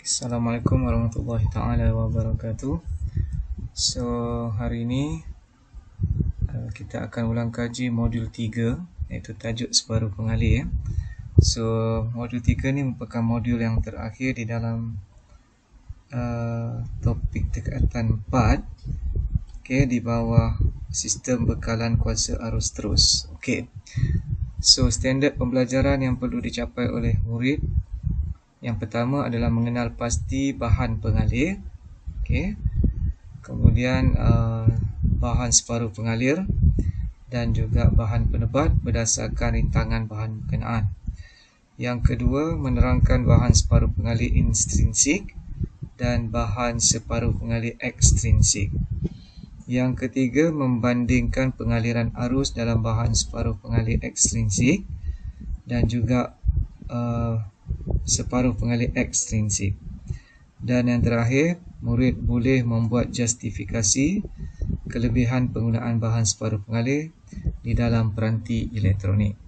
Assalamualaikum warahmatullahi taala wabarakatuh. So hari ini kita akan ulang kaji modul 3, iaitu tajuk separuh pengalih. So modul 3 ni merupakan modul yang terakhir di dalam topik tingkatan 4, di bawah sistem bekalan kuasa arus terus. So standard pembelajaran yang perlu dicapai oleh murid, yang pertama adalah mengenal pasti bahan pengalir, kemudian bahan separuh pengalir dan juga bahan penebat berdasarkan rintangan bahan berkenaan. Yang kedua, menerangkan bahan separuh pengalir intrinsik dan bahan separuh pengalir ekstrinsik. Yang ketiga, membandingkan pengaliran arus dalam bahan separuh pengalir ekstrinsik dan juga separuh pengalir ekstrinsik. Dan yang terakhir, murid boleh membuat justifikasi kelebihan penggunaan bahan separuh pengalir di dalam peranti elektronik.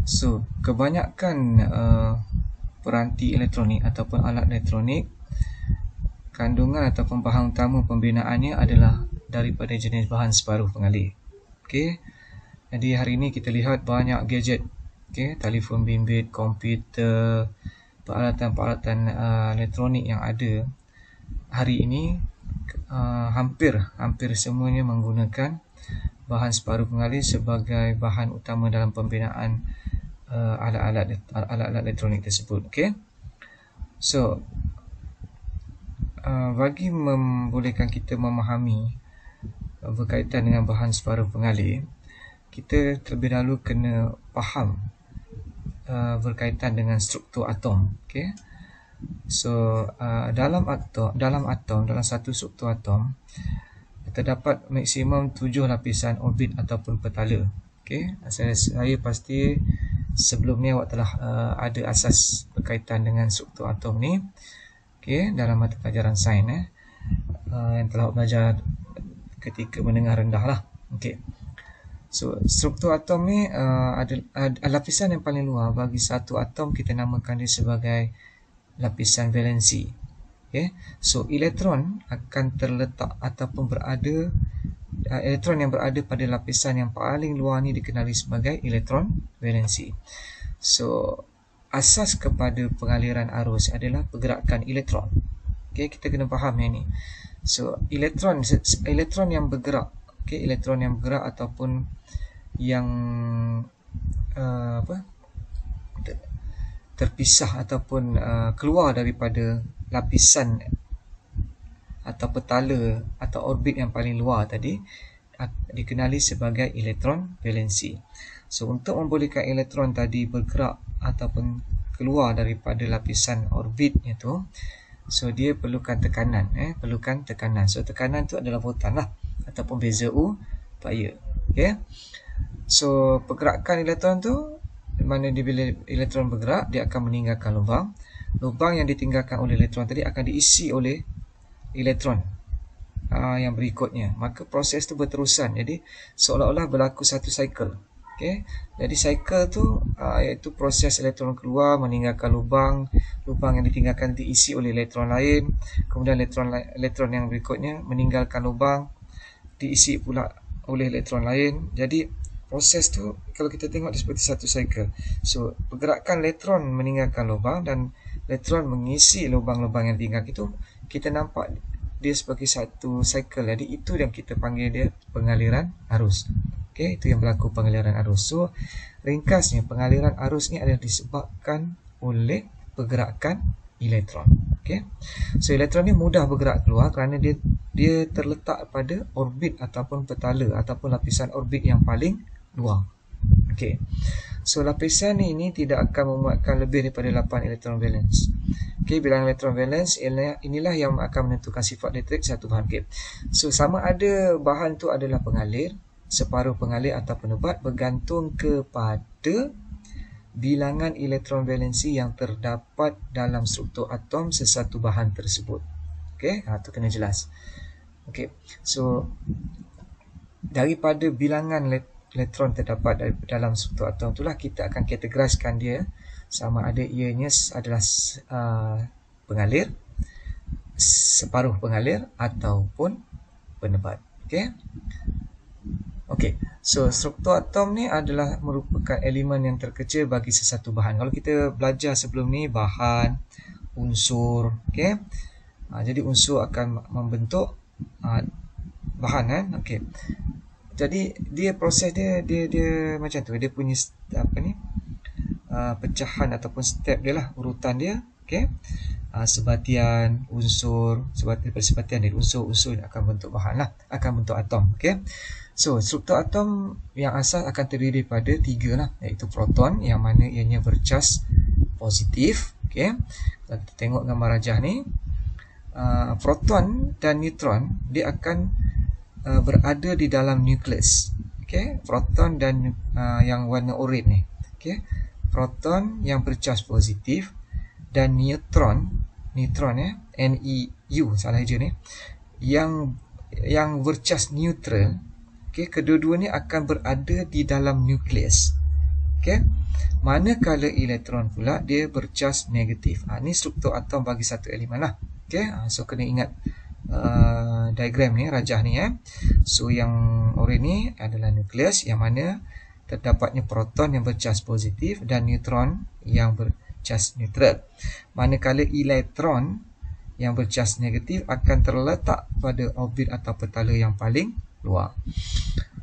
So kebanyakan peranti elektronik ataupun alat elektronik, kandungan ataupun bahan utama pembinaannya adalah daripada jenis bahan separuh pengalir. Jadi hari ini kita lihat banyak gadget, telefon bimbit, komputer, peralatan-peralatan elektronik yang ada hari ini, hampir semuanya menggunakan bahan separuh pengalir sebagai bahan utama dalam pembinaan alat-alat elektronik tersebut. So bagi membolehkan kita memahami berkaitan dengan bahan separuh pengalir, kita terlebih dahulu kena faham berkaitan dengan struktur atom. So dalam satu struktur atom terdapat maksimum 7 lapisan orbit ataupun petala. Saya pasti sebelum ni awak telah ada asas berkaitan dengan struktur atom ni, dalam mata pelajaran sains yang telah awak belajar ketika menengah rendah lah. So struktur atom ni ada lapisan yang paling luar bagi satu atom, kita namakan dia sebagai lapisan valensi. So elektron akan terletak ataupun berada, elektron yang berada pada lapisan yang paling luar ni dikenali sebagai elektron valensi. So asas kepada pengaliran arus adalah pergerakan elektron. Kita kena faham yang ni. So elektron yang bergerak, elektron yang bergerak ataupun yang terpisah ataupun keluar daripada lapisan atau petala atau orbit yang paling luar tadi dikenali sebagai elektron valensi. So untuk membolehkan elektron tadi bergerak ataupun keluar daripada lapisan orbitnya tu, so dia perlukan tekanan, So tekanan tu adalah voltan lah, ataupun beza U paya. So pergerakan elektron tu, mana bila elektron bergerak, dia akan meninggalkan lubang. Lubang yang ditinggalkan oleh elektron tadi akan diisi oleh elektron yang berikutnya. Maka proses tu berterusan. Jadi seolah-olah berlaku satu cycle. Jadi cycle tu iaitu proses elektron keluar, meninggalkan lubang yang ditinggalkan diisi oleh elektron lain, kemudian elektron yang berikutnya meninggalkan lubang, diisi pula oleh elektron lain. Jadi proses tu kalau kita tengok seperti satu cycle. So pergerakan elektron meninggalkan lubang dan elektron mengisi lubang-lubang yang tinggal itu, kita nampak dia sebagai satu cycle. Jadi itu yang kita panggil dia pengaliran arus. Itu yang berlaku pengaliran arus. So ringkasnya, pengaliran arus ni adalah disebabkan oleh pergerakan elektron. So elektron ni mudah bergerak keluar kerana dia terletak pada orbit ataupun petala ataupun lapisan orbit yang paling luar. So lapisan ini tidak akan memuatkan lebih daripada 8 elektron valence. Bilangan elektron valence inilah yang akan menentukan sifat elektrik satu bahan. So sama ada bahan tu adalah pengalir, separuh pengalir atau penebat, bergantung kepada bilangan elektron valensi yang terdapat dalam struktur atom sesuatu bahan tersebut. Okey, itu kena jelas. Okey, so daripada bilangan elektron terdapat dalam struktur atom itulah kita akan kategoriskan dia sama ada ianya adalah pengalir, separuh pengalir ataupun penebat. Okey. Okey, so struktur atom ni adalah merupakan elemen yang terkecil bagi sesuatu bahan. Kalau kita belajar sebelum ni bahan, unsur, okey. Jadi unsur akan membentuk bahan kan. Okey. Jadi dia proses dia macam tu. Dia punya pecahan ataupun step dia lah, urutan dia. Okey. Sebatian unsur, sebatian dari unsur akan bentuk bahan lah, akan bentuk atom. Okey. So, struktur atom yang asal akan terdiri daripada 3 lah, iaitu proton yang mana ianya bercas positif. Okey. Kalau kita tengok gambar rajah ni, proton dan neutron dia akan berada di dalam nukleus. Okey, proton dan yang warna oranye ni. Okey. Proton yang bercas positif dan neutron NEU salah je ni, yang bercas neutral. Okey, kedua-dua ni akan berada di dalam nukleus. Okey. Manakala elektron pula dia bercas negatif. Ni struktur atom bagi satu elemen lah. Okey, so kena ingat diagram ni, rajah ni So yang oranye ni adalah nukleus yang mana terdapatnya proton yang bercas positif dan neutron yang bercas neutral. Manakala elektron yang bercas negatif akan terletak pada orbit atau petala yang paling luar.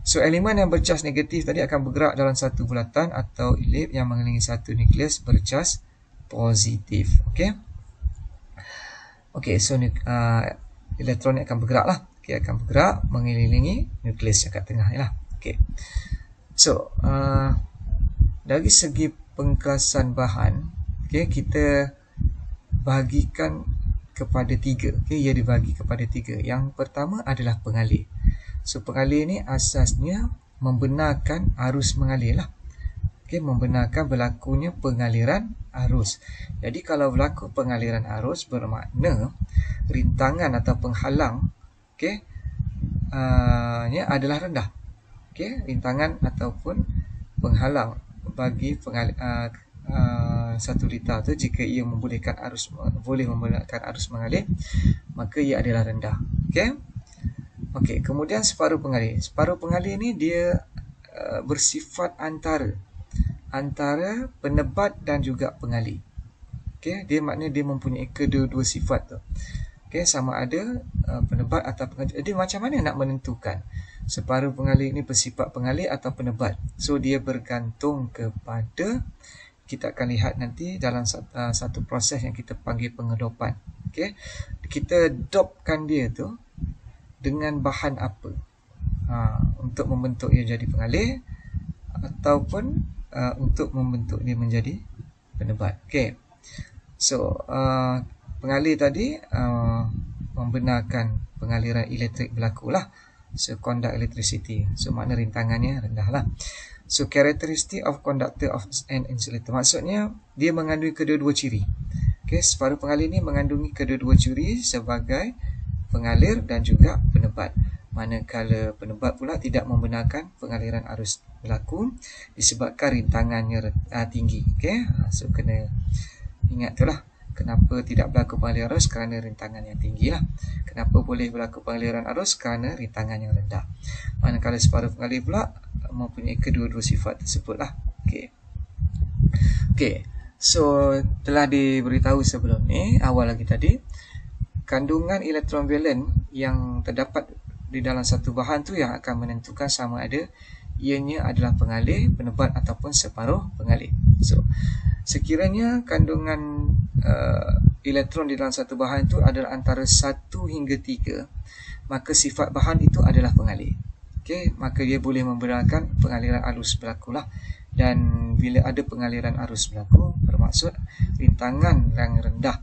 So elemen yang bercas negatif tadi akan bergerak dalam satu bulatan atau elip yang mengelilingi satu nukleus bercas positif. Okey. Okey, so elektron ni akan bergerak lah. Okey, akan bergerak mengelilingi nukleus yang kat tengah ni lah. Okey. So dari segi pengkelasan bahan, okey, kita bahagikan kepada 3. Okey, ia dibagi kepada 3. Yang pertama adalah pengalir. So pengalir ni asasnya membenarkan arus mengalir lah. Okey, membenarkan berlakunya pengaliran arus. Jadi kalau berlaku pengaliran arus bermakna rintangan atau penghalang, okey, adalah rendah. Okey, rintangan ataupun penghalang bagi satu litar tu, jika ia boleh membolehkan arus mengalir, maka ia adalah rendah. Okey. Okey, kemudian separuh pengalir. Separuh pengalir ni dia bersifat antara penebat dan juga pengalir. Okey, dia maknanya dia mempunyai kedua-dua sifat tu. Okey, sama ada penebat atau pengalir. Jadi macam mana nak menentukan separuh pengalir ini bersifat pengalir atau penebat? So dia bergantung kepada, kita akan lihat nanti dalam satu proses yang kita panggil pengedopan. Okey, kita dopkan dia tu dengan bahan apa untuk membentuk ia jadi pengalir ataupun untuk membentuk dia menjadi penebat. Okey. So pengalir tadi membenarkan pengaliran elektrik berlaku lah. So conduct electricity. So makna rintangannya rendah lah. So characteristic of conductor of an insulator, maksudnya dia mengandungi kedua-dua ciri. Okey, separuh pengalir ni mengandungi kedua-dua ciri sebagai pengalir dan juga penebat. Manakala penebat pula tidak membenarkan pengaliran arus berlaku disebabkan rintangannya tinggi. Okey, so kena ingat tu lah, kenapa tidak berlaku pengaliran arus, kerana rintangan yang tinggi lah. Kenapa boleh berlaku pengaliran arus, kerana rintangan yang rendah. Manakala separuh pengalir pula mempunyai kedua-dua sifat tersebut lah. Okey. Okey, so telah diberitahu sebelum ni, awal lagi tadi, kandungan elektron valen yang terdapat di dalam satu bahan tu yang akan menentukan sama ada ianya adalah pengalir, penebat ataupun separuh pengalir. So, sekiranya kandungan elektron di dalam satu bahan itu adalah antara 1 hingga 3, maka sifat bahan itu adalah pengalir. Okey, maka dia boleh membenarkan pengaliran arus berlakulah. Dan bila ada pengaliran arus berlaku, bermaksud rintangan yang rendah.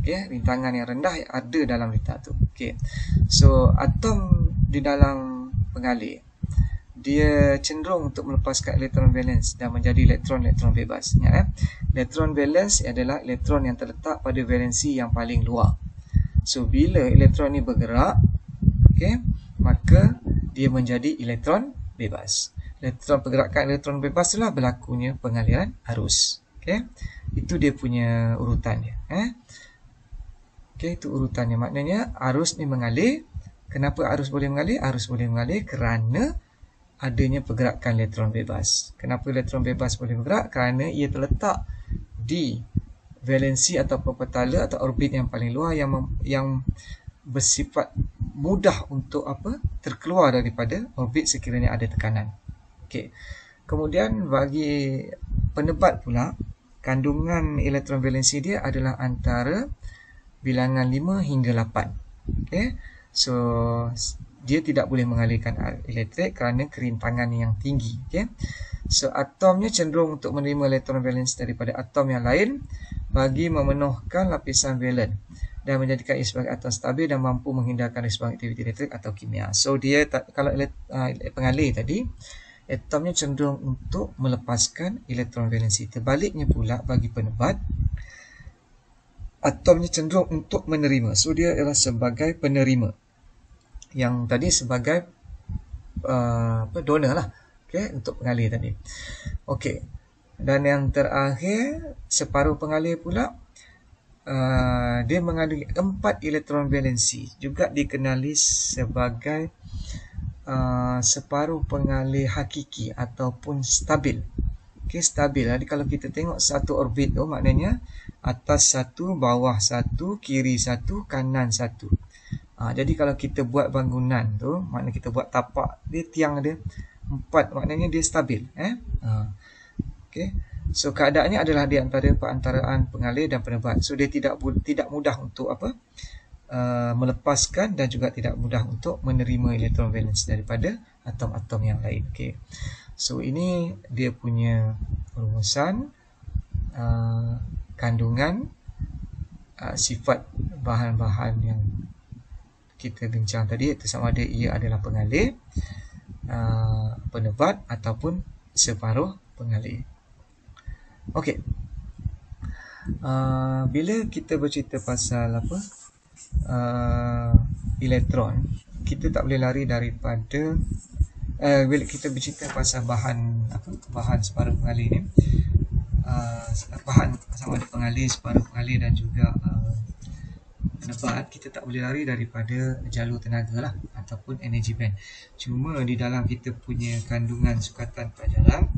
Okay, rintangan yang rendah ada dalam litar tu. Okay. So atom di dalam pengalir dia cenderung untuk melepaskan elektron valens dan menjadi elektron bebas. Ingat, elektron valens adalah elektron yang terletak pada valensi yang paling luar. So bila elektron ni bergerak, okey, maka dia menjadi elektron bebas. Pergerakan elektron bebas itulah berlakunya pengaliran arus. Okey, itu dia punya urutan dia. Okey, itu urutannya. Maknanya arus ni mengalir. Kenapa arus boleh mengalir? Arus boleh mengalir kerana adanya pergerakan elektron bebas. Kenapa elektron bebas boleh bergerak? Kerana ia terletak di valensi ataupun petala atau orbit yang paling luar yang bersifat mudah untuk terkeluar daripada orbit sekiranya ada tekanan. Okey. Kemudian bagi penebat pula, kandungan elektron valensi dia adalah antara bilangan 5 hingga 8. Okey. So dia tidak boleh mengalirkan elektrik kerana kerintangan yang tinggi. Okay? So atomnya cenderung untuk menerima elektron valens daripada atom yang lain bagi memenuhkan lapisan valen dan menjadikan ia sebagai atom stabil dan mampu menghindarkan sebarang aktiviti elektrik atau kimia. So dia kalau pengalir tadi, atomnya cenderung untuk melepaskan elektron valensi. Terbaliknya pula bagi penebat, atomnya cenderung untuk menerima. So dia adalah sebagai penerima. Yang tadi sebagai donor lah, okay, untuk pengalir tadi. Okey. Dan yang terakhir, separuh pengalir pula, dia mengandungi 4 elektron valensi, juga dikenali sebagai separuh pengalir hakiki ataupun stabil. Okay, stabil. Jadi kalau kita tengok satu orbit tu, maknanya atas satu, bawah satu, kiri satu, kanan satu. Jadi kalau kita buat bangunan tu, maknanya kita buat tapak dia, tiang dia 4, maknanya dia stabil. Okay. So keadaannya adalah di antara perantaraan pengalir dan penebat. So dia tidak mudah untuk melepaskan dan juga tidak mudah untuk menerima elektron valens daripada atom-atom yang lain. Okay. So ini dia punya rumusan kandungan sifat bahan-bahan yang kita bincang tadi, itu sama ada ia adalah pengalir, penebat ataupun separuh pengalir. Okey. Bila kita bercerita pasal elektron, kita tak boleh lari daripada bila kita bercerita pasal bahan separuh pengalir ni, bahan sama ada pengalir, separuh pengalir dan juga penebat, kita tak boleh lari daripada jalur tenaga lah ataupun energy band. Cuma di dalam kita punya kandungan sukatan pelajaran,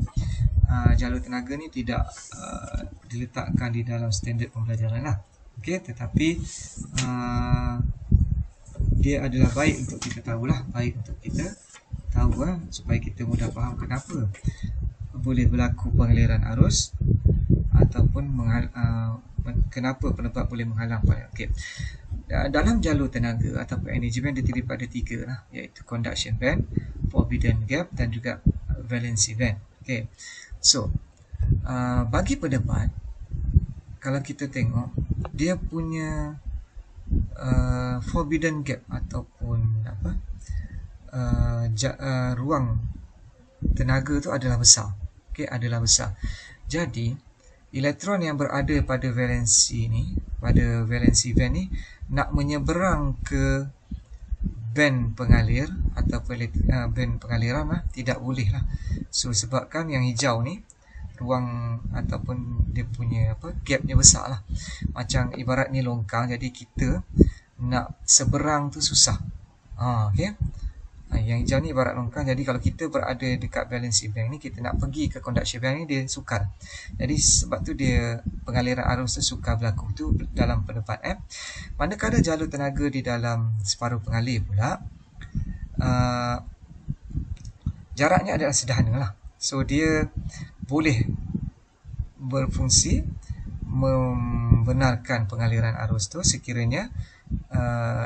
jalur tenaga ni tidak diletakkan di dalam standard pembelajaran lah. Okay, tetapi dia adalah baik untuk kita tahulah, supaya kita mudah faham kenapa boleh berlaku pengaliran arus ataupun kenapa penebat boleh menghalang. Okay. Dalam jalur tenaga ataupun energy band dia terdiri pada 3 lah, iaitu conduction band, forbidden gap dan juga valency band. Okay. So bagi penebat, kalau kita tengok dia punya forbidden gap ataupun ruang tenaga tu adalah besar. Okay, adalah besar. Jadi elektron yang berada pada valensi ni, pada valensi band ni, nak menyeberang ke band pengalir ataupun band pengaliran lah, tidak boleh lah. So sebabkan yang hijau ni ruang ataupun dia punya gapnya besar lah, macam ibarat ni longkang, jadi kita nak seberang tu susah. Okay. Yang hijau ni ibarat longkang, jadi kalau kita berada dekat valency band ni, kita nak pergi ke conduction band ni, dia sukar. Jadi sebab tu dia pengaliran arus tu sukar berlaku tu dalam penebat. Manakala jalur tenaga di dalam separuh pengalir pula, jaraknya adalah sederhana lah. So dia boleh berfungsi membenarkan pengaliran arus tu sekiranya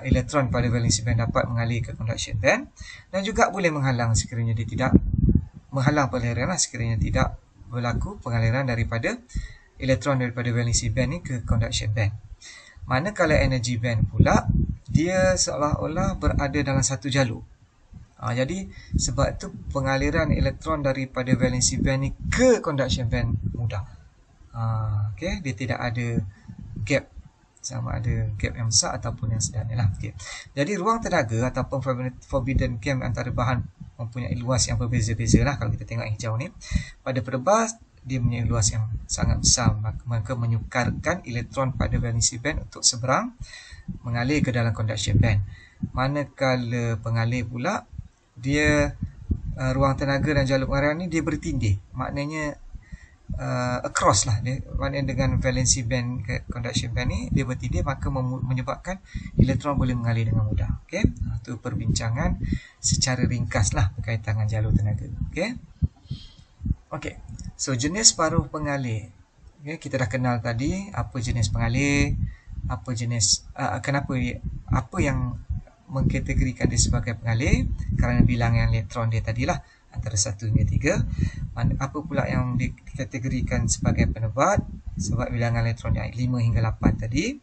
elektron pada valency band dapat mengalir ke conduction band, dan juga boleh menghalang sekiranya dia tidak menghalang pengaliran lah, sekiranya tidak berlaku pengaliran daripada elektron daripada valency band ni ke conduction band. Manakala energy band pula, dia seolah-olah berada dalam satu jalur. Jadi sebab tu pengaliran elektron daripada valency band ni ke conduction band mudah. Okay, dia tidak ada gap sama ada gap yang besar ataupun yang sedar lah. Okay. Jadi ruang tenaga ataupun forbidden camp antara bahan mempunyai luas yang berbeza-beza lah kalau kita tengok yang hijau ni. Pada pertebas dia mempunyai luas yang sangat besar, maka menyukarkan elektron pada valency band untuk seberang mengalir ke dalam conduction band. Manakala pengalih pula dia ruang tenaga dan jalur pengaliran ni dia bertindih, maknanya across lah dia, maknanya dengan valency band ke conduction band ni dia bertindih, maka menyebabkan elektron boleh mengalir dengan mudah. Okey, itu perbincangan secara ringkas lah berkaitan dengan jalur tenaga. Okey. Okey. So jenis paruh pengalih. Okey, kita dah kenal tadi apa jenis pengalih, apa jenis apa yang mengkategorikan dia sebagai pengalih kerana bilangan elektron dia tadilah antara 1 hingga 3. Apa pula yang dikategorikan sebagai penebat sebab bilangan elektron dia 5 hingga 8 tadi.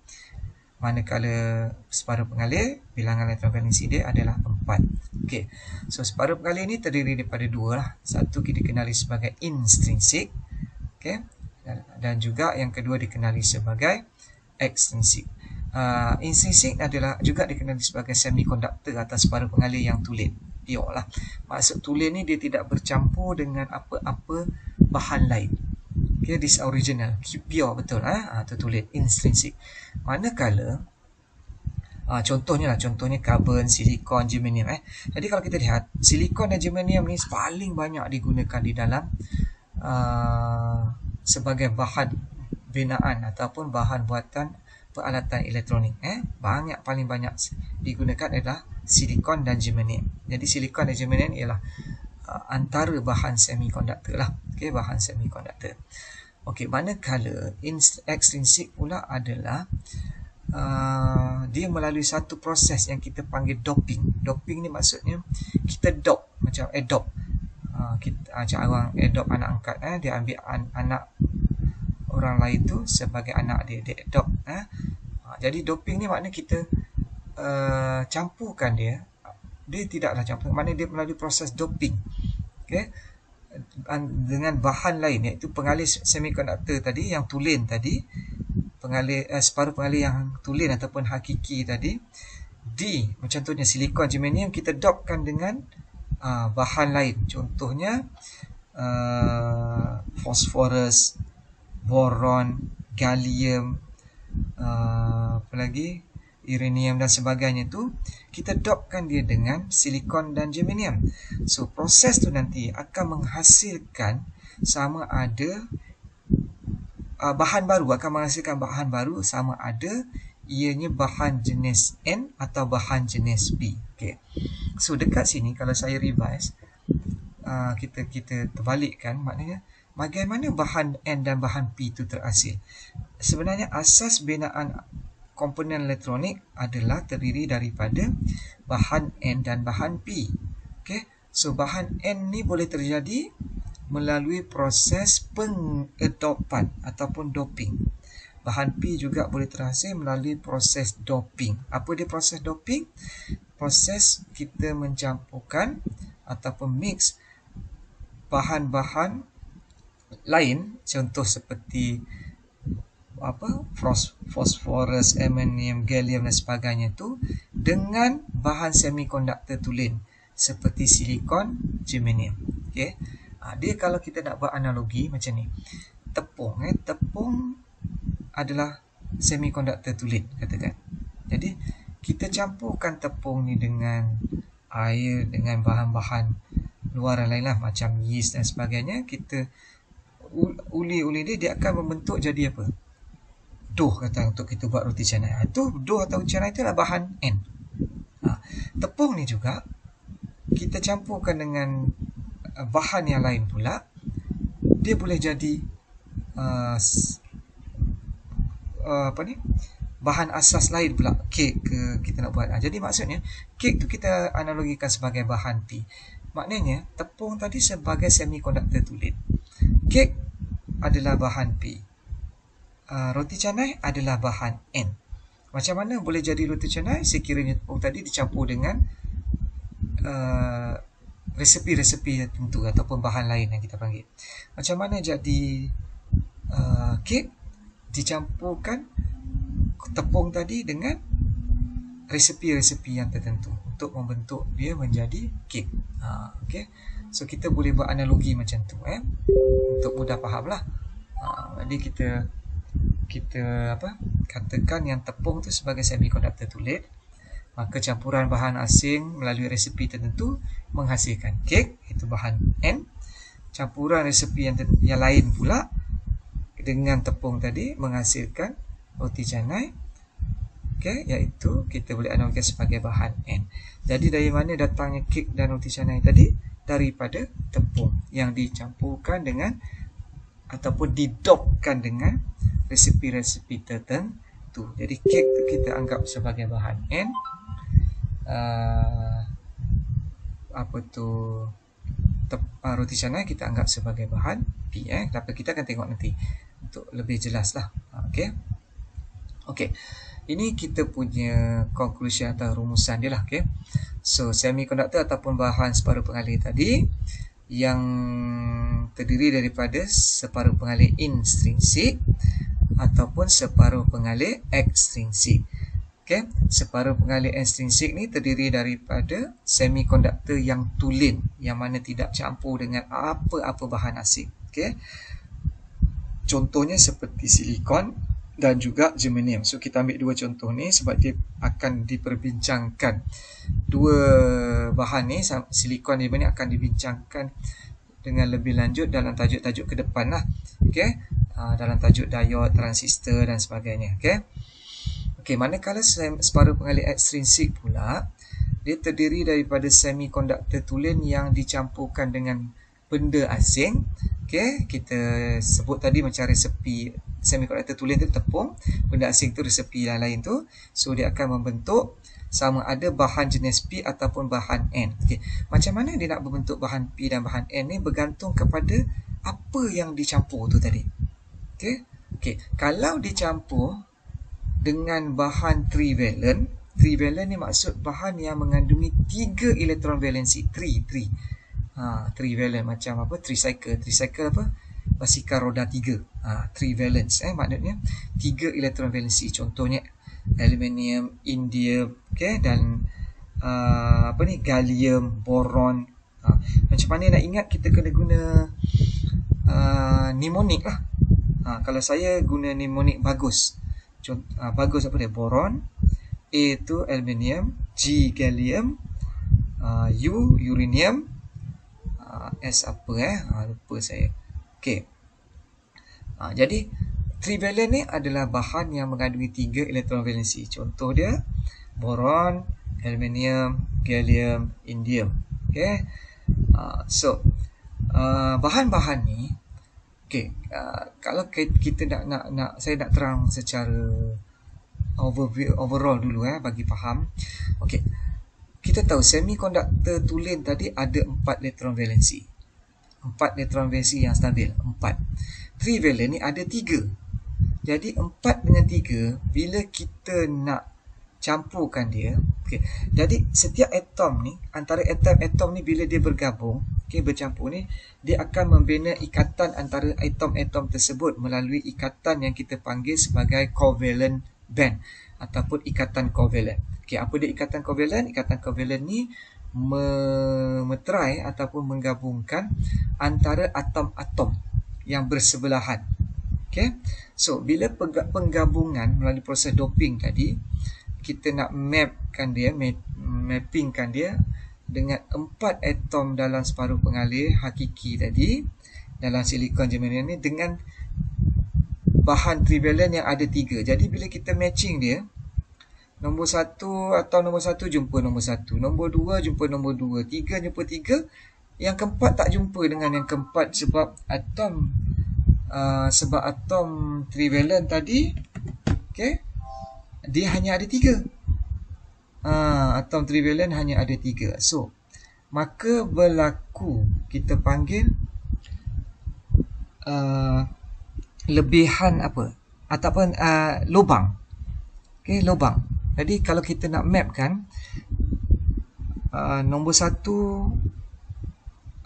Manakala separuh pengalih bilangan elektron valensi dia adalah 4. Okey. So separuh pengalih ni terdiri daripada dua lah. Satu kita kenali sebagai intrinsik. Okey. Dan juga yang kedua dikenali sebagai ekstrinsik. Intrinsik adalah juga dikenali sebagai semikonduktor atau separuh pengalih yang tulen, pure lah. Maksud tulen ni dia tidak bercampur dengan apa-apa bahan lain. Okay, this original, pure betul. Itu tulen, intrinsik. Manakala contohnya karbon, silikon, germanium. Jadi kalau kita lihat silikon dan germanium ni paling banyak digunakan di dalam sebagai bahan binaan ataupun bahan buatan peralatan elektronik. Paling banyak digunakan adalah silikon dan germanium. Jadi silikon dan germanium ialah antara bahan semikonduktor lah. Okey, bahan semikonduktor. Okey, manakala ekstrinsik pula adalah dia melalui satu proses yang kita panggil doping. Doping ni maksudnya kita dop, macam adopt. Macam orang adopt anak angkat, dia ambil anak orang lain tu sebagai anak dia adopt. Jadi doping ni maknanya kita campurkan dia tidaklah campur, maknanya dia melalui proses doping. Okay? Dengan bahan lain, iaitu pengalih semikonduktor tadi yang tulen tadi, separuh pengalih yang tulen ataupun hakiki tadi, contohnya silikon, germanium, kita dopkan dengan bahan lain. Contohnya fosforus, boron, gallium, apa lagi, uranium dan sebagainya tu, kita dopkan dia dengan silikon dan germanium. So proses tu nanti akan menghasilkan sama ada bahan baru sama ada ianya bahan jenis N atau bahan jenis B. Okay. So dekat sini kalau saya revise, kita terbalikkan, maknanya bagaimana bahan N dan bahan P itu terhasil. Sebenarnya asas binaan komponen elektronik adalah terdiri daripada bahan N dan bahan P. Okay. So bahan N ni boleh terjadi melalui proses pengedopan ataupun doping. Bahan P juga boleh terhasil melalui proses doping. Apa dia proses doping? Proses kita mencampurkan ataupun mix bahan-bahan lain, contoh seperti fosforus, aluminium, gallium dan sebagainya tu dengan bahan semikonduktor tulen seperti silikon, germanium. Okey. Dia kalau kita nak buat analogi macam ni. Tepung adalah semikonduktor tulen, katakan. Jadi kita campurkan tepung ni dengan air, dengan bahan-bahan luaran lain lah, macam yeast dan sebagainya. Kita uli dia akan membentuk jadi apa? Dough, kata, untuk kita buat roti canai. Itu dough atau roti canai itu adalah bahan N. Tepung ni juga kita campurkan dengan bahan yang lain pula, dia boleh jadi bahan asas lain pula, kek ke kita nak buat. Jadi maksudnya kek tu kita analogikan sebagai bahan P. Maknanya tepung tadi sebagai semikonduktor tulen, kek adalah bahan P, roti canai adalah bahan N. Macam mana boleh jadi roti canai? Sekiranya tepung tadi dicampur dengan resepi-resepi tertentu ataupun bahan lain yang kita panggil. Macam mana jadi kek? Dicampurkan tepung tadi dengan resepi-resepi yang tertentu untuk membentuk dia menjadi kek. Okay. So kita boleh buat analogi macam tu untuk mudah faham lah. Jadi kita katakan yang tepung tu sebagai semikonduktor tulen, maka campuran bahan asing melalui resepi tertentu menghasilkan kek, itu bahan N. Campuran resepi yang lain pula dengan tepung tadi menghasilkan roti canai, iaitu kita boleh analogikan sebagai bahan N. Jadi dari mana datangnya kek dan roti canai tadi? Daripada tepung yang dicampurkan dengan ataupun didopkan dengan resepi-resepi tertentu. Jadi kek tu kita anggap sebagai bahan N. Roti canai kita anggap sebagai bahan P. Tapi kita akan tengok nanti untuk lebih jelas lah. Okey. Ini kita punya conclusion atau rumusan dia lah. So semikonduktor ataupun bahan separuh pengalir tadi yang terdiri daripada separuh pengalir intrinsik ataupun separuh pengalir ekstrinsik. Separuh pengalir ekstrinsik ni terdiri daripada semikonduktor yang tulen, yang mana tidak campur dengan apa-apa bahan asing. Contohnya seperti silikon dan juga germanium. So kita ambil dua contoh ni sebab dia akan diperbincangkan. Dua bahan ni, silikon dan germanium, akan dibincangkan dengan lebih lanjut dalam tajuk-tajuk ke depan lah. Dalam tajuk diode, transistor dan sebagainya. Manakala separuh pengalir ekstrinsik pula, dia terdiri daripada semikonduktor tulen yang dicampurkan dengan benda asing. Kita sebut tadi macam resepi semikonduktor tulen tu tepung, benda asing tu resepi yang lain tu. So dia akan membentuk sama ada bahan jenis P ataupun bahan N. Macam mana dia nak membentuk bahan P dan bahan N ni bergantung kepada apa yang dicampur tu tadi. Kalau dicampur dengan bahan trivalent ni maksud bahan yang mengandungi 3 elektron valensi. Trivalent macam apa? Tricycle apa? Basikal roda 3. Trivalence maknanya 3 elektron valensi. Contohnya aluminium, indium, dan gallium, boron. Macam mana nak ingat? Kita kena guna mnemonik lah. Kalau saya guna mnemonik bagus. Bagus apa dia? Boron, A tu aluminium, G gallium, U uranium, S apa lupa saya. Jadi trivalent ni adalah bahan yang mengandungi 3 elektron valensi. Contoh dia boron, aluminium, gallium, indium. So bahan-bahan ni kalau kita saya nak terang secara overall dulu bagi faham. Kita tahu semikonduktor tulen tadi ada 4 elektron valensi. 4 elektron valensi yang stabil, 4. Trivalent ni ada 3. Jadi 4 dengan 3 bila kita nak campurkan dia, jadi setiap atom ni, antara atom-atom ni bila dia bergabung, bercampur ni, dia akan membina ikatan antara atom-atom tersebut melalui ikatan yang kita panggil sebagai covalent band ataupun ikatan covalent. Apa dia ikatan covalent? Ikatan covalent ni memeterai ataupun menggabungkan antara atom-atom yang bersebelahan. So bila penggabungan melalui proses doping tadi, kita nak mappingkan dia dengan 4 atom dalam separuh pengalir hakiki tadi, dalam silikon germanium ni, dengan bahan trivalent yang ada 3. Jadi bila kita matching dia, nombor 1 atau nombor 1 jumpa nombor 1, nombor 2 jumpa nombor 2, 3 jumpa 3, yang keempat tak jumpa dengan yang keempat sebab atom trivalent tadi dia hanya ada 3. Atom trivalent hanya ada 3. So maka berlaku, kita panggil lebihan apa ataupun lubang. Lubang. Jadi kalau kita nak mapkan nombor 1,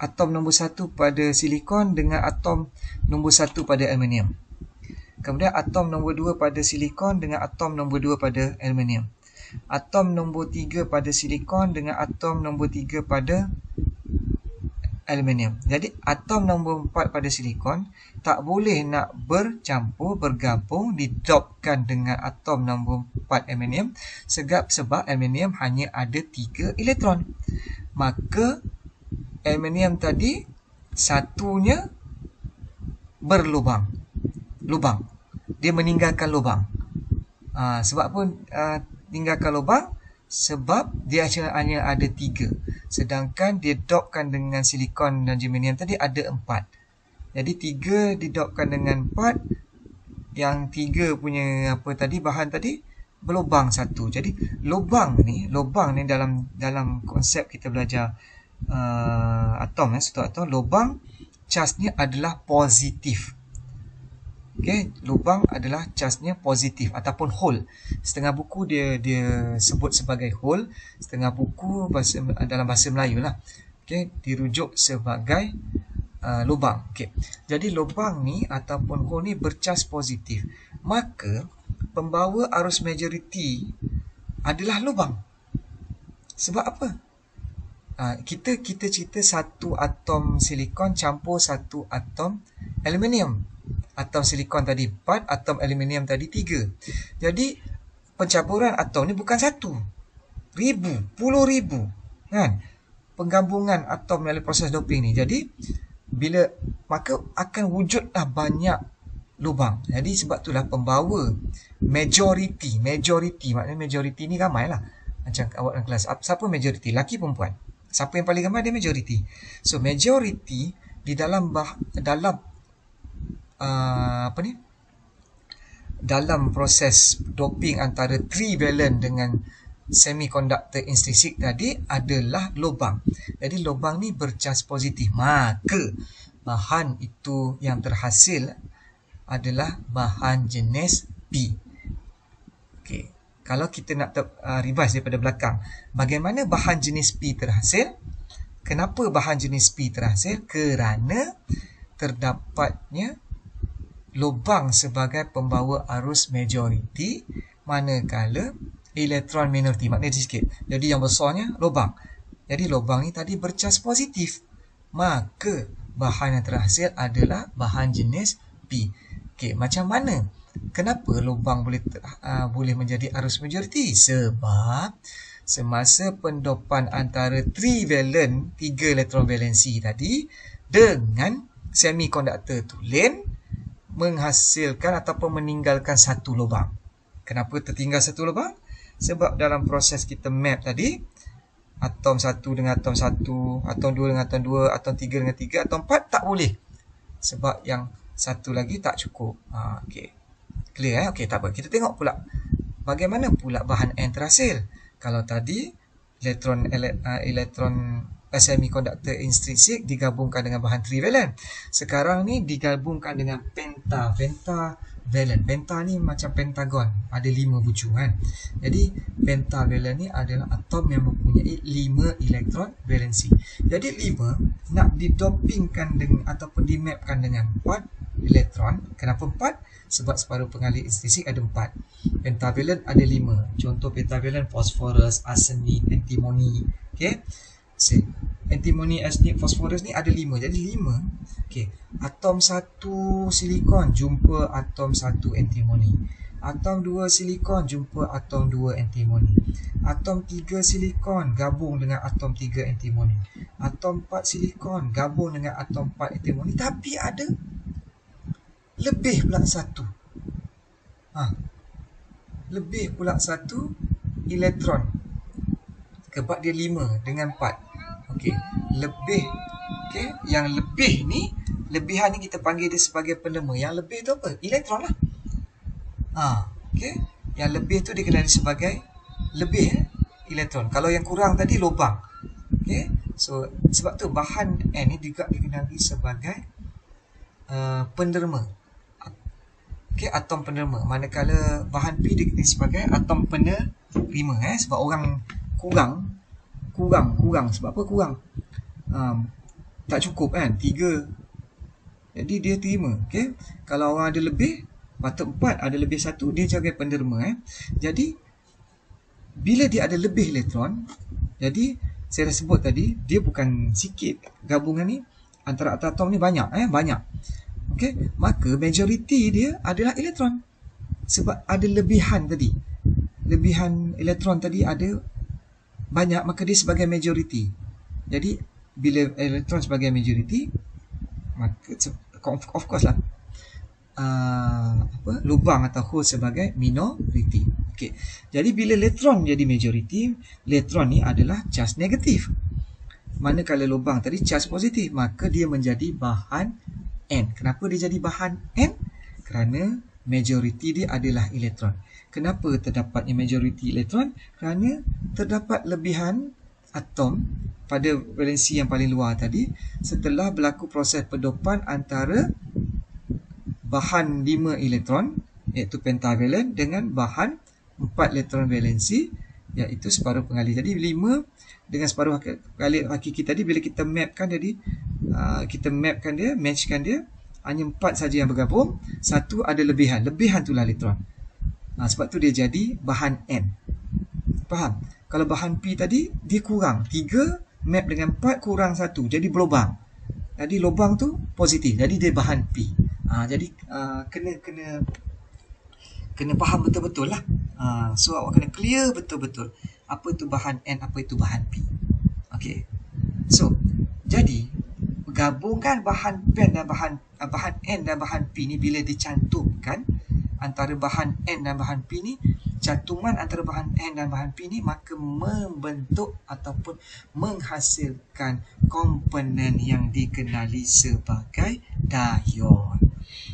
atom nombor 1 pada silikon dengan atom nombor 1 pada aluminium. Kemudian atom nombor 2 pada silikon dengan atom nombor 2 pada aluminium. Atom nombor 3 pada silikon dengan atom nombor 3 pada aluminium. Jadi atom nombor 4 pada silikon tak boleh nak bercampur, bergabung, didopkan dengan atom nombor 4 aluminium sebab aluminium hanya ada 3 elektron. Maka aluminium tadi satunya berlubang. Dia meninggalkan lubang. Sebab pun tinggalkan lubang? Sebab dia hanya ada 3. Sedangkan dia dopkan dengan silikon dan germanium tadi ada 4. Jadi 3 didopkan dengan 4. Yang 3 punya bahan tadi berlubang 1. Jadi lubang ni dalam konsep kita belajar atom, satu atom, lubang charge-nya adalah positif. Okey, lubang adalah charge-nya positif ataupun hole. Setengah buku dia sebut sebagai hole, setengah buku dalam bahasa Melayu lah. Okey, dirujuk sebagai lubang. Okey. Jadi lubang ni ataupun hole ni bercharge positif. Maka pembawa arus majoriti adalah lubang. Sebab apa? Kita cerita satu atom silikon campur satu atom aluminium. Atom silikon tadi 4, atom aluminium tadi 3. Jadi pencampuran atom ni bukan 1, puluh ribu kan, penggabungan atom melalui proses doping ni. Jadi maka akan wujudlah banyak lubang. Jadi sebab itulah pembawa majoriti, maknanya majoriti ni ramai lah. Macam awak dalam kelas, siapa majoriti? Laki perempuan? Siapa yang paling ramai? Dia majoriti. So majoriti di dalam dalam proses doping antara trivalent dengan semiconductor intrinsik tadi adalah lubang. Jadi lubang ni bercharge positif. Maka bahan itu yang terhasil adalah bahan jenis P. Okey. Kalau kita nak revise daripada belakang, bagaimana bahan jenis P terhasil? Kenapa bahan jenis P terhasil? Kerana terdapatnya lubang sebagai pembawa arus majoriti, manakala elektron minoriti, maknanya sikit. Jadi yang besarnya lubang. Jadi lubang ni tadi bercharge positif. Maka bahan yang terhasil adalah bahan jenis P. Okey, macam mana? Kenapa lubang boleh menjadi arus majoriti? Sebab semasa pendopan antara trivalent, 3 elektron valensi tadi, dengan semiconductor tulen menghasilkan ataupun meninggalkan satu lubang. Kenapa tertinggal satu lubang? Sebab dalam proses kita map tadi, atom 1 dengan atom 1, atom 2 dengan atom 2, atom 3 dengan 3, atom 4 tak boleh. Sebab yang satu lagi tak cukup. Okey. Clear? Okey, tak apa. Kita tengok pula bagaimana pula bahan N terhasil. Kalau tadi elektron semiconductor intrinsik digabungkan dengan bahan trivalent. Sekarang ni digabungkan dengan pentavalent. Penta ni macam pentagon, ada 5 bucu kan. Jadi pentavalent ni adalah atom yang mempunyai 5 elektron valensi. Jadi 5 nak didopingkan dengan ataupun dimapkan dengan 4 elektron. Kenapa 4? Sebab separuh pengalih intrinsik ada 4. Pentavalent ada 5. Contoh pentavalent fosforus, arsenik, antimoni. Okey. Antimoni, arsenik, fosforus ni ada 5. Jadi 5. Okey. Atom 1 silikon jumpa atom 1 antimoni. Atom 2 silikon jumpa atom 2 antimoni. Atom 3 silikon gabung dengan atom 3 antimoni. Atom 4 silikon gabung dengan atom 4 antimoni. Tapi ada lebih pula 1. Lebih pula 1 elektron. Sebab dia 5 dengan 4. Okey, lebih. Okey, yang lebih ni, lebihan ni kita panggil dia sebagai penema. Yang lebih tu apa? Elektron lah. Okey, yang lebih tu dikenali sebagai lebih elektron. Kalau yang kurang tadi lubang. Okey, so sebab tu bahan N ni juga dikenali sebagai penderma. Okey, atom penderma. Manakala bahan P dikenali sebagai atom penerima. Sebab orang kurang. Sebab apa kurang? Tak cukup kan? 3. Jadi dia terima. Okey. Kalau orang ada lebih, Patut 4 ada lebih 1, dia sebagai penderma. Jadi bila dia ada lebih elektron, jadi saya dah sebut tadi, dia bukan sikit. Gabungan ni antara atom ni banyak, banyak. Okey, maka majoriti dia adalah elektron. Sebab ada lebihan tadi. Lebihan elektron tadi ada banyak, maka dia sebagai majoriti. Jadi bila elektron sebagai majoriti, maka of course lah lubang atau hole sebagai minoriti. Okey. Jadi bila elektron jadi majoriti, elektron ni adalah charge negatif. Manakala lubang tadi charge positif, maka dia menjadi bahan N. Kenapa dia jadi bahan N? Kerana majoriti dia adalah elektron. Kenapa terdapatnya majoriti elektron? Kerana terdapat lebihan atom pada valensi yang paling luar tadi setelah berlaku proses pendopan antara bahan 5 elektron iaitu pentavalen dengan bahan 4 elektron valensi iaitu separuh pengalih. Jadi 5 dengan separuh pengalih hakiki tadi, bila kita mapkan jadi kita mapkan dia, matchkan dia, hanya 4 saja yang bergabung, 1 ada lebihan itulah elektron. Sebab tu dia jadi bahan N. Faham? Kalau bahan P tadi dia kurang 3 map dengan 4 kurang 1, jadi berlubang. Jadi lubang tu positif, jadi dia bahan P. Jadi kena faham betul-betul lah. So awak kena clear betul-betul apa itu bahan N, apa itu bahan P. Okey. So jadi gabungan bahan N dan bahan N dan bahan P ni bila dicantumkan antara bahan N dan bahan P ni, cantuman antara bahan N dan bahan P ni, maka membentuk ataupun menghasilkan komponen yang dikenali sebagai diod.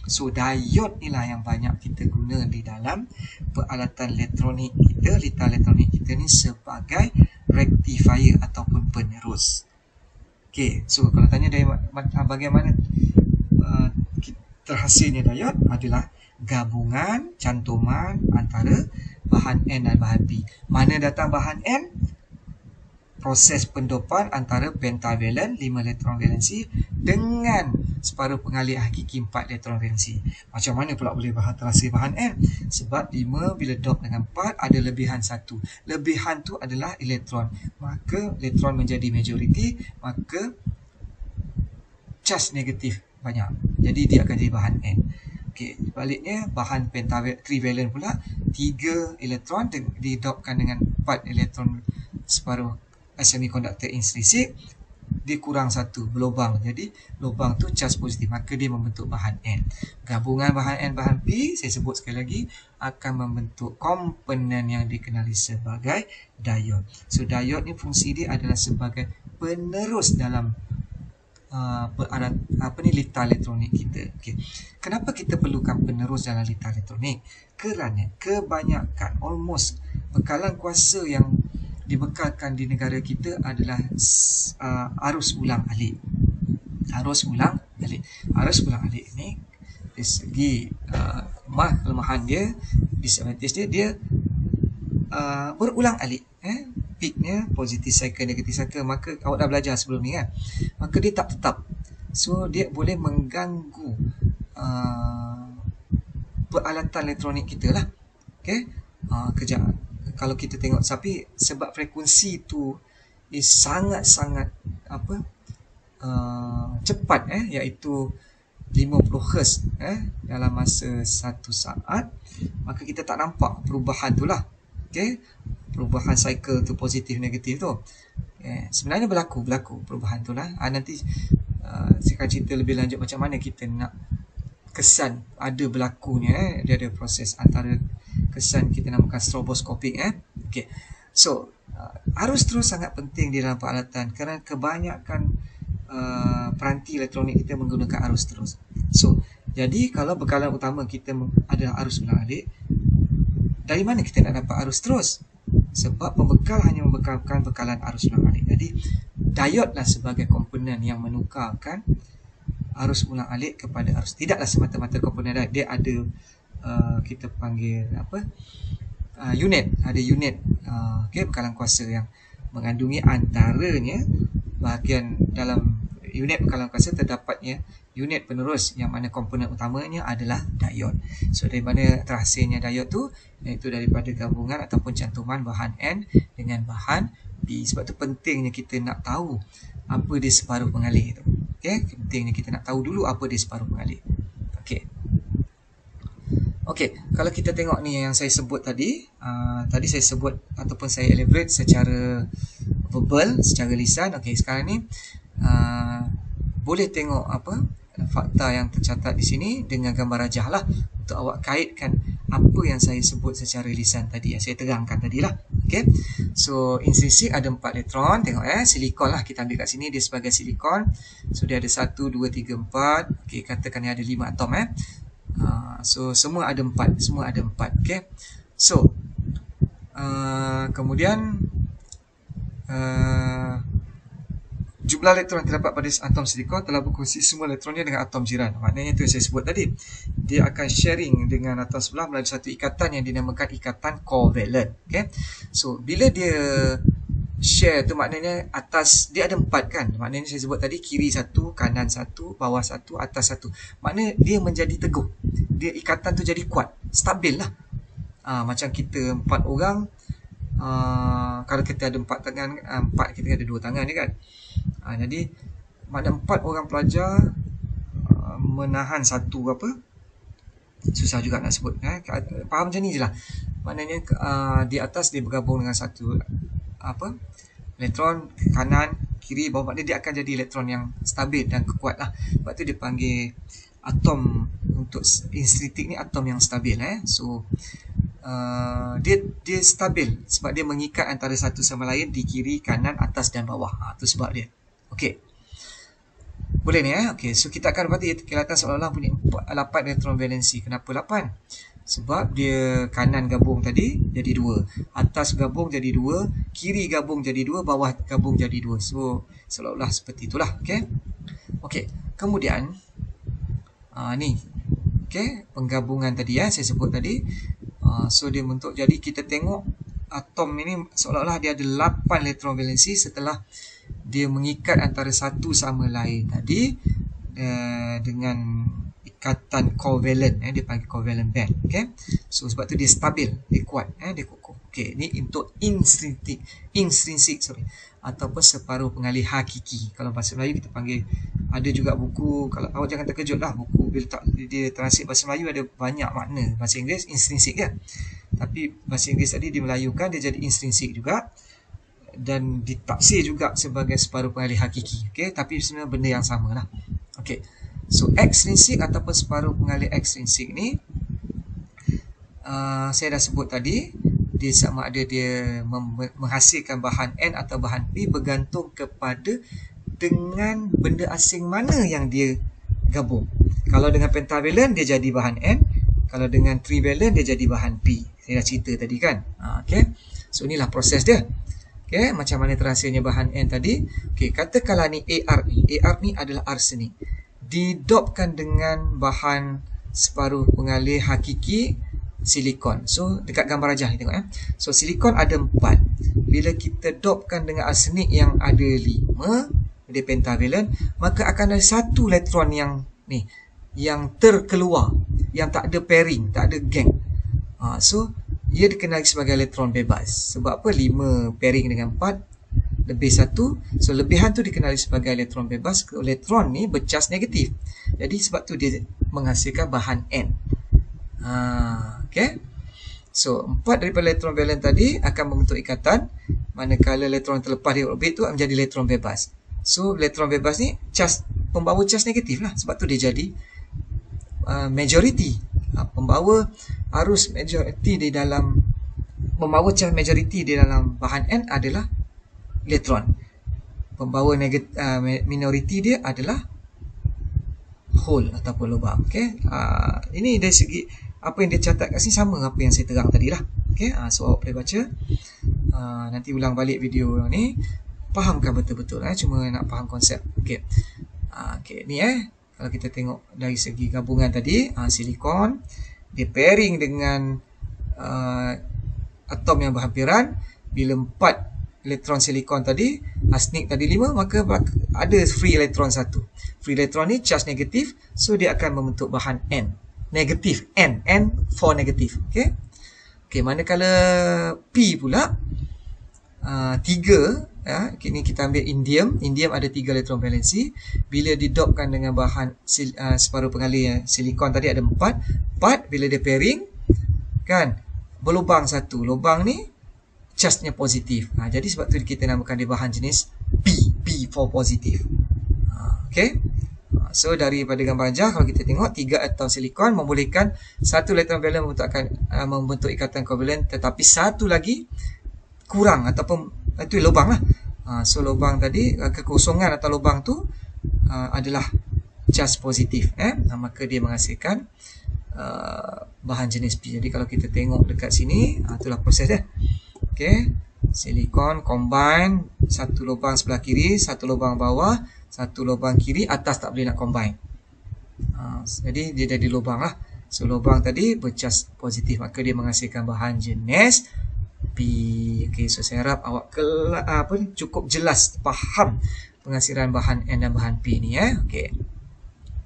So diod inilah yang banyak kita guna di dalam peralatan elektronik kita, litar elektronik kita ni sebagai rectifier ataupun penerus. Okey, so kalau tanya dari bagaimana terhasilnya diod, adalah gabungan cantuman antara bahan N dan bahan P. Mana datang bahan N? Proses pendopan antara pentavalen 5 elektron valensi dengan separuh pengalih hakiki 4 elektron valensi. Macam mana pula boleh terhasil bahan N? Sebab 5 bila dop dengan 4 ada lebihan 1. Lebihan tu adalah elektron. Maka elektron menjadi majoriti, maka charge negatif banyak. Jadi dia akan jadi bahan N. Okey, sebaliknya bahan trivalent pula 3 elektron didopkan dengan 4 elektron separuh semikonduktor intrinsik, dia kurang 1, berlubang. Jadi lubang tu charge positif, maka dia membentuk bahan N. Gabungan bahan N bahan P, saya sebut sekali lagi, akan membentuk komponen yang dikenali sebagai diod. So diod ni fungsi dia adalah sebagai penerus dalam litar elektronik kita. Okay. Kenapa kita perlukan penerus dalam litar elektronik? Kerana kebanyakan, almost bekalan kuasa yang dibekalkan di negara kita adalah arus ulang alik. Arus ulang alik ni dari segi kelemahan dia, disadvantage dia berulang alik. Peaknya positif cycle, negatif cycle. Maka awak dah belajar sebelum ni kan. Maka dia tak tetap. So dia boleh mengganggu peralatan elektronik kita lah. Okay. Kejap. Kalau kita tengok, tapi sebab frekuensi tu sangat-sangat cepat, iaitu 50 Hz dalam masa 1 saat, maka kita tak nampak perubahan tu lah. Okay? Perubahan cycle tu positif negatif tu. Sebenarnya berlaku perubahan tu lah. Nanti saya akan cerita lebih lanjut macam mana kita nak kesan ada berlakunya. Dia ada proses antara kesan kita namakan stroboskopik. Okay. So arus terus sangat penting di dalam peralatan kerana kebanyakan peranti elektronik kita menggunakan arus terus. So jadi kalau bekalan utama kita adalah arus ulang alik, dari mana kita nak dapat arus terus? Sebab pembekal hanya membekalkan bekalan arus ulang alik. Jadi diod lah sebagai komponen yang menukarkan arus ulang alik kepada arus. Tidaklah semata-mata komponen diod, dia ada kita panggil unit. Ada unit bekalan kuasa yang mengandungi antaranya bahagian dalam unit bekalan kuasa terdapatnya unit penerus, yang mana komponen utamanya adalah diod. So dari mana terhasilnya diod tu, iaitu daripada gabungan ataupun cantuman bahan N dengan bahan P. Sebab tu pentingnya kita nak tahu apa dia separuh pengalih tu. Okey, pentingnya kita nak tahu dulu apa dia separuh pengalih. Okey. Okey, kalau kita tengok ni yang saya sebut tadi, tadi saya sebut ataupun saya elaborate secara verbal, secara lisan. Okey, sekarang ni boleh tengok apa fakta yang tercatat di sini dengan gambar rajah lah, untuk awak kaitkan apa yang saya sebut secara lisan tadi, yang saya terangkan tadi lah. Okay. So intrinsik ada 4 elektron. Tengok silikon lah, kita ambil kat sini dia sebagai silikon. So dia ada 1, 2, 3, 4. Okay, katakan dia ada 5 atom. So semua ada 4. Semua ada 4. Okay. So kemudian jumlah elektron yang terdapat pada atom silikon telah berkongsi semua elektronnya dengan atom jiran. Maknanya itu yang saya sebut tadi. Dia akan sharing dengan atom sebelah melalui satu ikatan yang dinamakan ikatan covalent. Okay. So, bila dia share tu maknanya atas, dia ada 4 kan. Maknanya saya sebut tadi kiri 1, kanan 1, bawah 1, atas 1. Maknanya dia menjadi teguh. Dia ikatan tu jadi kuat. Stabil lah. Macam kita 4 orang. Kalau kita ada 4 tangan, 4 kita ada 2 tangan ni kan. Jadi mana 4 orang pelajar menahan satu apa, susah juga nak sebut, faham macam ni je lah. Maknanya di atas dia bergabung dengan satu apa, elektron kanan, kiri, bawah. Maknanya dia akan jadi elektron yang stabil dan kuat lah. Sebab tu dia panggil atom untuk intrinsik ni atom yang stabil. So dia stabil sebab dia mengikat antara satu sama lain di kiri, kanan, atas dan bawah. Itu sebab dia. Okey. Boleh ni Okey, so kita akan dapati kelihatan seolah-olah punya 8 elektron valensi. Kenapa 8? Sebab dia kanan gabung tadi jadi 2, atas gabung jadi 2, kiri gabung jadi 2, bawah gabung jadi 2. So seolah-olah seperti itulah. Okey. Okey, kemudian ni. Okey, penggabungan tadi saya sebut tadi. So dia bentuk, jadi kita tengok atom ini seolah-olah dia ada 8 elektron valensi setelah dia mengikat antara satu sama lain tadi dengan ikatan covalent. Dia panggil covalent band. Okay? So sebab tu dia stabil, dia kuat, dia kokoh. Okay, ni untuk intrinsik ataupun separuh pengalih hakiki. Kalau bahasa Melayu kita panggil, ada juga buku, kalau awak jangan terkejut lah, buku bila dia translate bahasa Melayu ada banyak makna. Bahasa Inggeris intrinsik kan, tapi bahasa Inggeris tadi dimelayukan, dia jadi intrinsik juga dan ditafsir juga sebagai separuh pengalih hakiki. Okay? Tapi sebenarnya benda yang sama lah. Okay. So ekstrinsik ataupun separuh pengalih ekstrinsik ni saya dah sebut tadi, dia sama ada dia menghasilkan bahan N atau bahan P bergantung kepada dengan benda asing mana yang dia gabung. Kalau dengan pentavalent dia jadi bahan N, kalau dengan trivalent dia jadi bahan P. Saya dah cerita tadi kan. Okay. So inilah proses dia. Okay, macam mana terhasilnya bahan N tadi. Okay, katakanlah ni AR ni. AR ni adalah arsenik. Didopkan dengan bahan separuh pengalih hakiki silikon. So dekat gambar rajah ni tengok So silikon ada 4. Bila kita dopkan dengan arsenik yang ada 5, dia pentavalent, maka akan ada satu elektron yang ni, yang terkeluar, yang tak ada pairing, tak ada gang. So ia dikenali sebagai elektron bebas. Sebab apa? 5 pairing dengan 4 lebih 1. So lebihan tu dikenali sebagai elektron bebas. Elektron ni bercas negatif. Jadi sebab tu dia menghasilkan bahan N. Okay. So 4 daripada elektron valent tadi akan membentuk ikatan, manakala elektron terlepas dari orbit tu menjadi elektron bebas. So elektron bebas ni pembawa cas negatif lah. Sebab tu dia jadi majority. Pembawa arus majority di dalam, membawa charge majority di dalam bahan N adalah elektron. Pembawa minority dia adalah hole ataupun lubang. Okay? Ini dari segi apa yang dia catat kat sini sama apa yang saya terang tadi lah. Okay? So awak boleh baca, nanti ulang balik video ni, fahamkan betul-betul. Cuma nak faham konsep. Okay. Okay, ni kalau kita tengok dari segi gabungan tadi, silikon dia pairing dengan atom yang berhampiran. Bila 4 elektron silikon tadi arsenic tadi 5, maka ada free elektron 1. Free elektron ni charge negatif, so dia akan membentuk bahan N. Negatif, N for negatif. Okay. Okay, manakala P pula 3, ya, ini kita ambil indium. Indium ada 3 elektron valensi. Bila didopkan dengan bahan separuh pengalir silikon tadi ada 4. Bila dia pairing kan, berlubang 1. Lubang ni charge-nya positif. Jadi sebab tu kita namakan dia bahan jenis P for positif. Okay. So daripada gambar ajar, kalau kita tengok 3 atom silikon membolehkan 1 elektron valent membentuk ikatan kovalent, tetapi satu lagi kurang ataupun itu lubang lah. So lubang tadi, kekosongan atau lubang tu adalah charge positif. Maka dia menghasilkan bahan jenis P. Jadi kalau kita tengok dekat sini, itulah proses dia. Okay. Silikon combine, satu lubang sebelah kiri, satu lubang bawah, satu lubang kiri, atas tak boleh nak combine. Jadi dia jadi lubang lah. So lubang tadi bercharge positif, maka dia menghasilkan bahan jenis P. Okay, so saya harap awak cukup jelas faham penghasilan bahan N dan bahan P ni.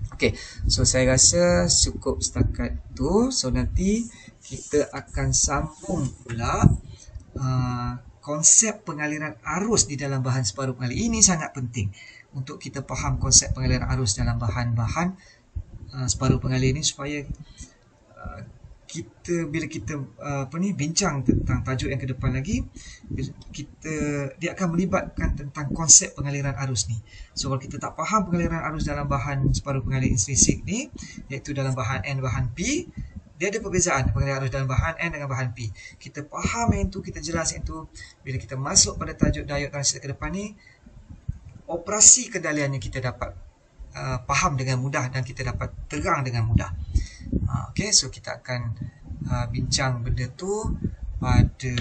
Okay, so saya rasa cukup setakat tu. So nanti kita akan sambung pula konsep pengaliran arus di dalam bahan separuh pengalir. Ini sangat penting untuk kita faham konsep pengaliran arus dalam bahan-bahan separuh pengalir ini, supaya bila kita bincang tentang tajuk yang ke depan lagi, dia akan melibatkan tentang konsep pengaliran arus ni. So kalau kita tak faham pengaliran arus dalam bahan separuh pengalir intrinsik ni, iaitu dalam bahan N, bahan P, dia ada perbezaan pengaliran arus dalam bahan N dengan bahan P. Kita faham yang tu, kita jelas yang tu, bila kita masuk pada tajuk diode transistor ke depan ni, operasi kendaliannya kita dapat faham dengan mudah dan kita dapat terang dengan mudah. Okay, so kita akan bincang benda tu pada